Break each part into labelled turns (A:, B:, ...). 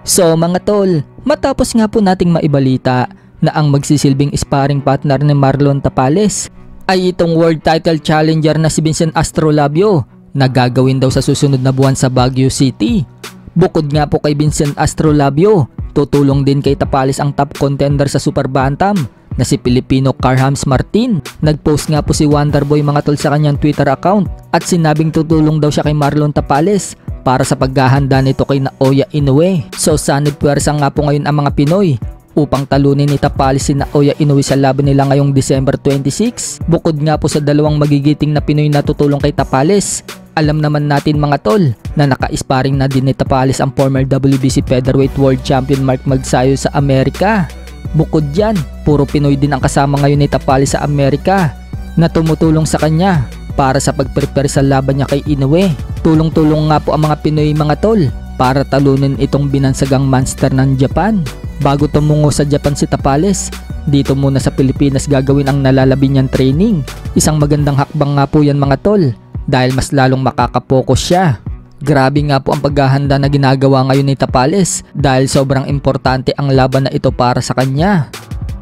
A: So mga tol, matapos nga po nating maibalita na ang magsisilbing sparring partner ni Marlon Tapales ay itong world title challenger na si Vincent Astrolabio na gagawin daw sa susunod na buwan sa Baguio City. Bukod nga po kay Vincent Astrolabio, tutulong din kay Tapales ang top contender sa Super Bantam na si Filipino Carhams Martin. Nagpost nga po si Wonderboy mga tol sa kanyang Twitter account at sinabing tutulong daw siya kay Marlon Tapales para sa paghahanda nito kay Naoya Inoue. So sanib puwersa nga po ngayon ang mga Pinoy upang talunin ni Tapales si Naoya Inoue sa laban nila ngayong December 26. Bukod nga po sa dalawang magigiting na Pinoy na tutulong kay Tapales, alam naman natin mga tol na naka-sparring na din ni Tapales ang former WBC Featherweight World Champion Mark Magsayo sa Amerika. Bukod dyan, puro Pinoy din ang kasama ngayon ni Tapales sa Amerika na tumutulong sa kanya para sa pag-prepare sa laban niya kay Inoue. Tulong-tulong nga po ang mga Pinoy mga tol para talunin itong binansagang monster ng Japan. Bago tumungo sa Japan si Tapales, dito muna sa Pilipinas gagawin ang nalalabi niyang training. Isang magandang hakbang nga po yan mga tol dahil mas lalong makakapokus siya. Grabe nga po ang paghahanda na ginagawa ngayon ni Tapales dahil sobrang importante ang laban na ito para sa kanya.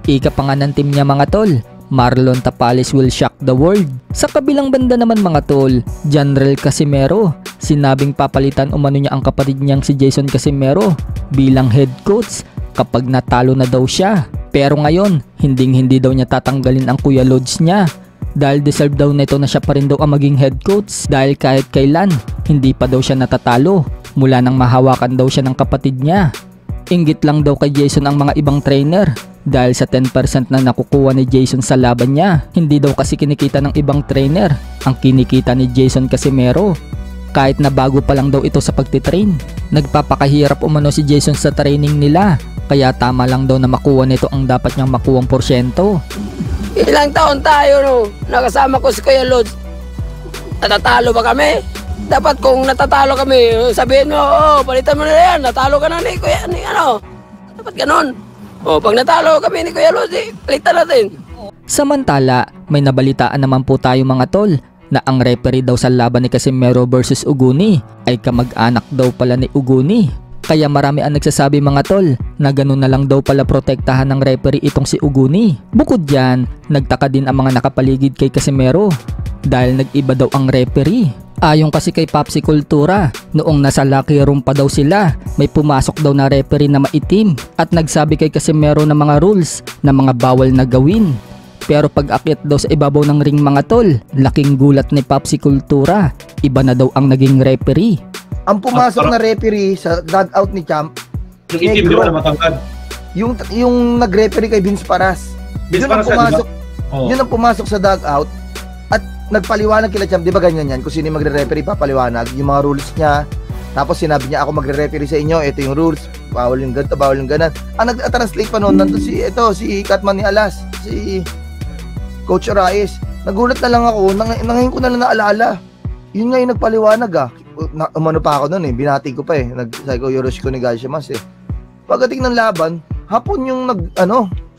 A: Ika pa nga ng team niya mga tol, Marlon Tapales will shock the world. Sa kabilang banda naman mga tol, Janrel Casimero, sinabing papalitan umano niya ang kapatid niyang si Jason Casimero bilang head coach kapag natalo na daw siya. Pero ngayon, hindi daw niya tatanggalin ang Kuya Lods niya dahil deserve daw nito na siya pa rin daw ang maging head coach dahil kahit kailan, hindi pa daw siya natatalo mula nang mahawakan daw siya ng kapatid niya. Inggit lang daw kay Jason ang mga ibang trainer dahil sa 10% na nakukuha ni Jason sa laban niya. Hindi daw kasi kinikita ng ibang trainer ang kinikita ni Jason Casimero. Kahit na bago pa lang daw ito sa pagtitrain, nagpapakahirap umano si Jason sa training nila. Kaya tama lang daw na makuha nito ang dapat niyang makuwang porsyento.
B: Ilang taon tayo no, nakasama ko si Kuya Lods. Natatalo ba kami? Dapat kung natatalo kami, sabihin mo, oh, palitan mo na yan, natalo ka na ni Kuya, ni ano. Dapat ganun. Oh, pag natalo kami ni Kuya Lods, palitan natin.
A: Samantala, may nabalitaan naman po tayo mga tol na ang referee daw sa laban ni Casimero versus Uguni ay kamag-anak daw pala ni Uguni. Kaya marami ang nagsasabi mga tol na ganun na lang daw pala protektahan ng referee itong si Uguni. Bukod dyan, nagtaka din ang mga nakapaligid kay Casimero dahil nag-iba daw ang referee. Ayon kasi kay Popsi Kultura, noong nasa locker room pa daw sila, may pumasok daw na referee na maitim at nagsabi kay Casimero ng mga rules na mga bawal na gawin. Pero pag akyat daw sa ibabaw ng ring mga tol, laking gulat ni Popsi Kultura, iba na daw ang naging referee.
C: Ang pumasok na referee sa dugout ni Champ,
D: yung itim di ba na matangkad?
C: Yung nag-referee kay Vince Paras.
D: Vince Paras
C: pumasok,
D: oh.
C: Yun ang pumasok sa dugout at nagpaliwanag kila Champ, di ba ganyan yan? Kung sino yung magre-referee, papaliwanag yung mga rules niya. Tapos sinabi niya, ako magre-referee sa inyo, ito yung rules, bawal yung ganito, bawal yung ganan. Ang nag-translate pa noon, nandun si Katman ni Alas, si Coach Rais. Nagulat na lang ako, nangayon ko na lang naalala. Yun nga yung nagpaliwanag umano pa ako noon binati ko pa sabi ko Yoroshiku Negashimasu Pagdating ng laban, hapon yung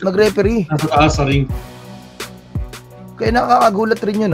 C: nag-referee.
D: Nasa taas sa ring.
C: Kaya nakakagulat rin yun